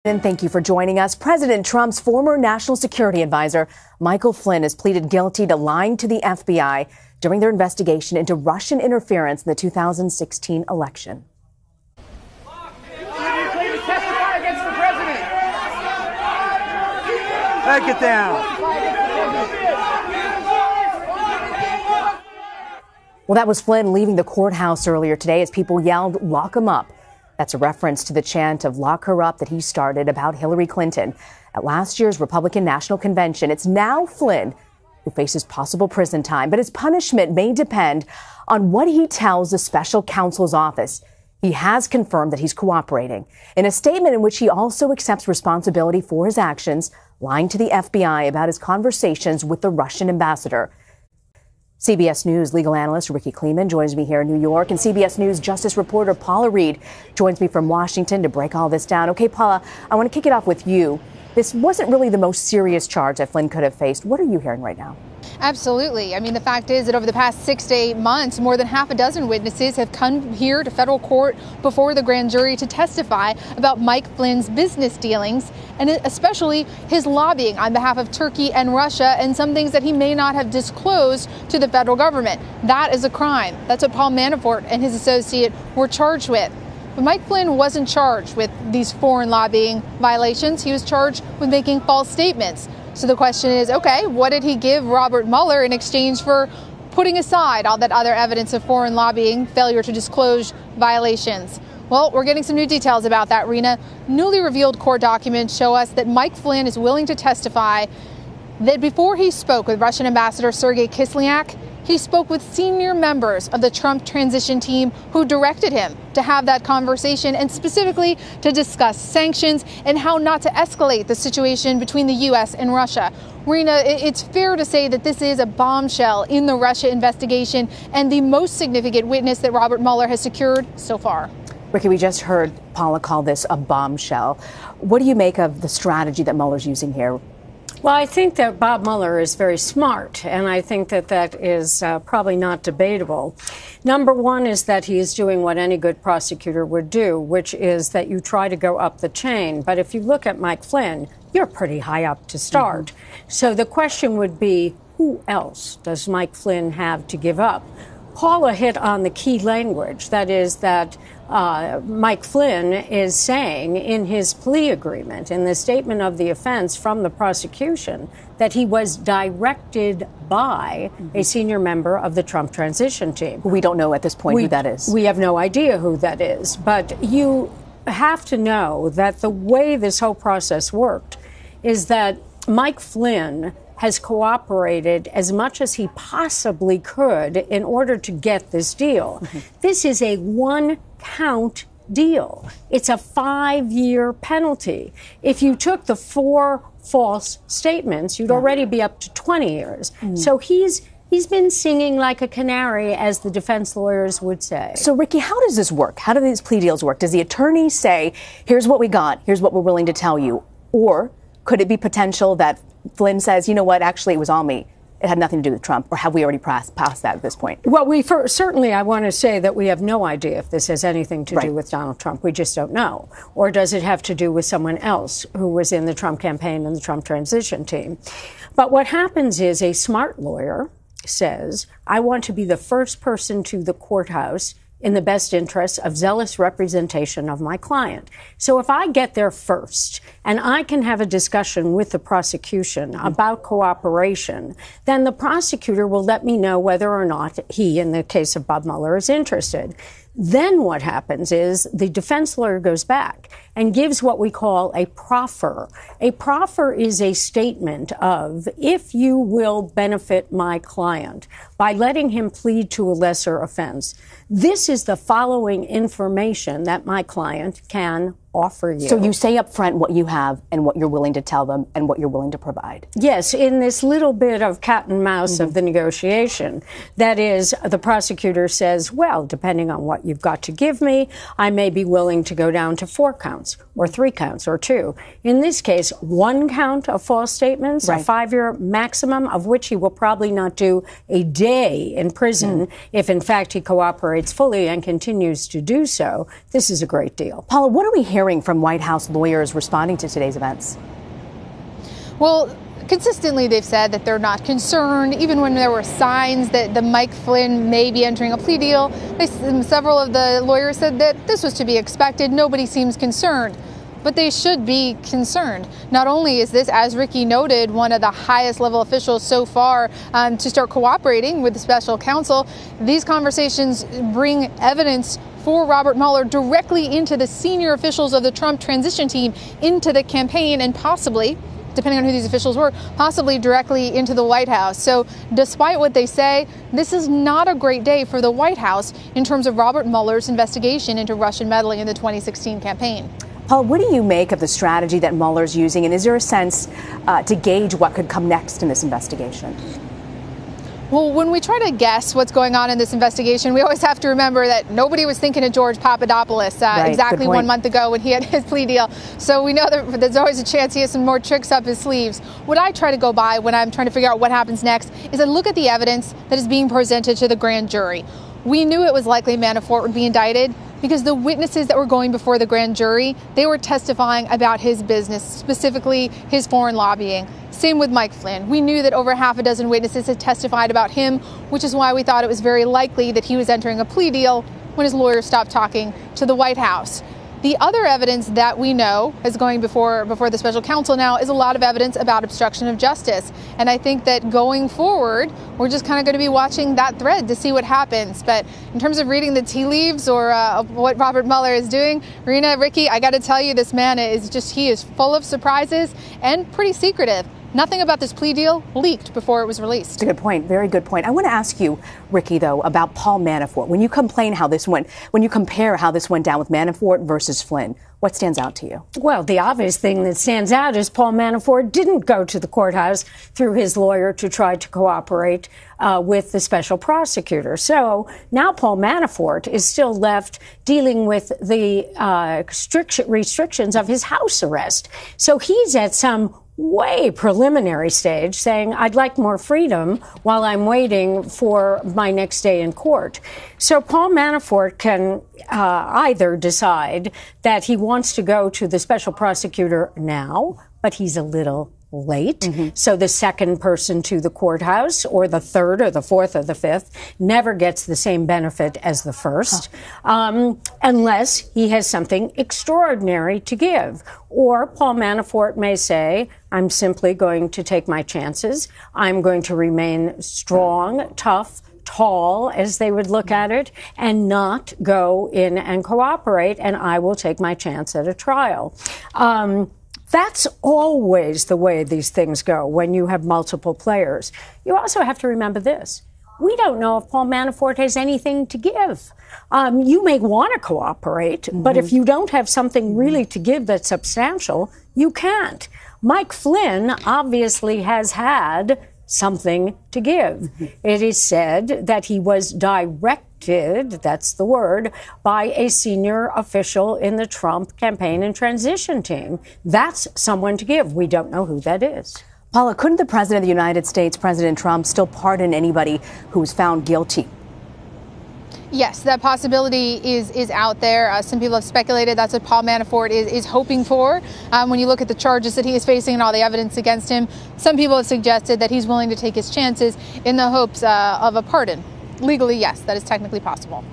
And thank you for joining us. President Trump's former national security advisor, Michael Flynn, has pleaded guilty to lying to the FBI during their investigation into Russian interference in the 2016 election. You claim to testify against the president. Take it down. Well, that was Flynn leaving the courthouse earlier today as people yelled, "Lock him up." That's a reference to the chant of "Lock her up" that he started about Hillary Clinton at last year's Republican National Convention. It's now Flynn who faces possible prison time, but his punishment may depend on what he tells the special counsel's office. He has confirmed that he's cooperating in a statement in which he also accepts responsibility for his actions, lying to the FBI about his conversations with the Russian ambassador. CBS News legal analyst Rikki Klieman joins me here in New York, and CBS News justice reporter Paula Reid joins me from Washington to break all this down. Okay, Paula, I want to kick it off with you. This wasn't really the most serious charge that Flynn could have faced. What are you hearing right now? Absolutely. I mean, the fact is that over the past 6 to 8 months, more than half a dozen witnesses have come here to federal court before the grand jury to testify about Mike Flynn's business dealings, and especially his lobbying on behalf of Turkey and Russia, and some things that he may not have disclosed to the federal government. That is a crime. That's what Paul Manafort and his associate were charged with. But Mike Flynn wasn't charged with these foreign lobbying violations. He was charged with making false statements. So the question is, okay, what did he give Robert Mueller in exchange for putting aside all that other evidence of foreign lobbying, failure to disclose violations? Well, we're getting some new details about that, Rena. Newly revealed court documents show us that Mike Flynn is willing to testify that before he spoke with Russian Ambassador Sergei Kislyak, he spoke with senior members of the Trump transition team who directed him to have that conversation, and specifically to discuss sanctions and how not to escalate the situation between the U.S. and Russia. Rena, it's fair to say that this is a bombshell in the Russia investigation and the most significant witness that Robert Mueller has secured so far. Rikki, we just heard Paula call this a bombshell. What do you make of the strategy that Mueller's using here? Well, I think that Bob Mueller is very smart, and I think that that is probably not debatable. Number one is that he is doing what any good prosecutor would do, which is that you try to go up the chain. But if you look at Mike Flynn, you're pretty high up to start. Mm-hmm. So the question would be, who else does Mike Flynn have to give up? Paula hit on the key language, that is that Mike Flynn is saying in his plea agreement, in the statement of the offense from the prosecution, that he was directed by a senior member of the Trump transition team. We don't know at this point who that is. We have no idea who that is. But you have to know that the way this whole process worked is that Mike Flynn has cooperated as much as he possibly could in order to get this deal. Mm-hmm. This is a one-count deal. It's a 5-year penalty. If you took the 4 false statements, you'd already be up to 20 years. Mm-hmm. So he's been singing like a canary, as the defense lawyers would say. So, Rikki, how does this work? How do these plea deals work? Does the attorney say, here's what we got, here's what we're willing to tell you? Or could it be potential that Flynn says, you know what, actually, it was all me. It had nothing to do with Trump, or have we already passed that at this point? Well, certainly I want to say that we have no idea if this has anything to do with Donald Trump. We just don't know. Or does it have to do with someone else who was in the Trump campaign and the Trump transition team? But what happens is a smart lawyer says, I want to be the first person to the courthouse in the best interest of zealous representation of my client. So if I get there first and I can have a discussion with the prosecution about cooperation, then the prosecutor will let me know whether or not he, in the case of Bob Mueller, is interested. Then what happens is the defense lawyer goes back and gives what we call a proffer. A proffer is a statement of, if you will benefit my client by letting him plead to a lesser offense, this is the following information that my client can offer you. So you say up front what you have and what you're willing to tell them and what you're willing to provide. Yes, in this little bit of cat and mouse of the negotiation. That is, the prosecutor says, well, depending on what you've got to give me, I may be willing to go down to 4 counts or 3 counts or 2. In this case, 1 count of false statements, a 5-year maximum, of which he will probably not do a day day in prison if, in fact, he cooperates fully and continues to do so. This is a great deal. Paula, what are we hearing from White House lawyers responding to today's events? Well, consistently, they've said that they're not concerned, even when there were signs that the Mike Flynn may be entering a plea deal. Several of the lawyers said that this was to be expected. Nobody seems concerned. But they should be concerned. Not only is this, as Rikki noted, one of the highest level officials so far to start cooperating with the special counsel, these conversations bring evidence for Robert Mueller directly into the senior officials of the Trump transition team, into the campaign, and possibly, depending on who these officials were, possibly directly into the White House. So despite what they say, this is not a great day for the White House in terms of Robert Mueller's investigation into Russian meddling in the 2016 campaign. Paul, what do you make of the strategy that Mueller's using, and is there a sense to gauge what could come next in this investigation? Well, when we try to guess what's going on in this investigation, we always have to remember that nobody was thinking of George Papadopoulos exactly 1 month ago when he had his plea deal. So we know that there's always a chance he has some more tricks up his sleeves. What I try to go by when I'm trying to figure out what happens next is I look at the evidence that is being presented to the grand jury. We knew it was likely Manafort would be indicted because the witnesses that were going before the grand jury, they were testifying about his business, specifically his foreign lobbying. Same with Mike Flynn. We knew that over half a dozen witnesses had testified about him, which is why we thought it was very likely that he was entering a plea deal when his lawyers stopped talking to the White House. The other evidence that we know is going before the special counsel now is a lot of evidence about obstruction of justice. And I think that going forward, we're just kind of going to be watching that thread to see what happens. But in terms of reading the tea leaves or what Robert Mueller is doing, Rena, Rikki, I got to tell you, this man he is full of surprises and pretty secretive. Nothing about this plea deal leaked before it was released. That's a good point. Very good point. I want to ask you, Rikki, though, about Paul Manafort. When you compare how this went down with Manafort versus Flynn, what stands out to you? Well, the obvious thing that stands out is Paul Manafort didn't go to the courthouse through his lawyer to try to cooperate with the special prosecutor. So now Paul Manafort is still left dealing with the restrictions of his house arrest. So he's at some way preliminary stage saying, I'd like more freedom while I'm waiting for my next day in court. So Paul Manafort can either decide that he wants to go to the special prosecutor now, but he's a little late. So the second person to the courthouse, or the third or the fourth or the fifth, never gets the same benefit as the first, unless he has something extraordinary to give. Or Paul Manafort may say, I'm simply going to take my chances. I'm going to remain strong, tough, tall, as they would look at it, and not go in and cooperate, and I will take my chance at a trial. That's always the way these things go when you have multiple players. You also have to remember this. We don't know if Paul Manafort has anything to give. You may want to cooperate, but if you don't have something really to give that's substantial, you can't. Mike Flynn obviously has had something to give. It is said that he was directed, that's the word, by a senior official in the Trump campaign and transition team. That's someone to give. We don't know who that is. Paula, couldn't the President of the United States, President Trump, still pardon anybody who was found guilty? Yes, that possibility is out there. Some people have speculated that's what Paul Manafort is hoping for. When you look at the charges that he is facing and all the evidence against him, some people have suggested that he's willing to take his chances in the hopes of a pardon. Legally, yes, that is technically possible.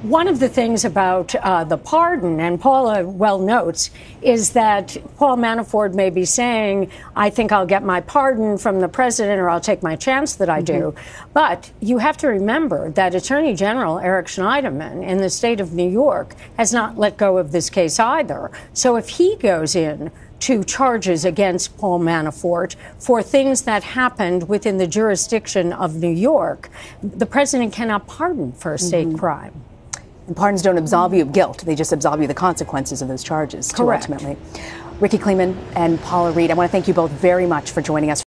One of the things about the pardon, and Paula well notes, is that Paul Manafort may be saying, I think I'll get my pardon from the president, or I'll take my chance that I do. But you have to remember that Attorney General Eric Schneiderman in the state of New York has not let go of this case either. So if he goes in to charges against Paul Manafort for things that happened within the jurisdiction of New York, the president cannot pardon for a state crime. And pardons don't absolve you of guilt. They just absolve you of the consequences of those charges. Correct. Ultimately. Rikki Klieman and Paula Reid, I want to thank you both very much for joining us.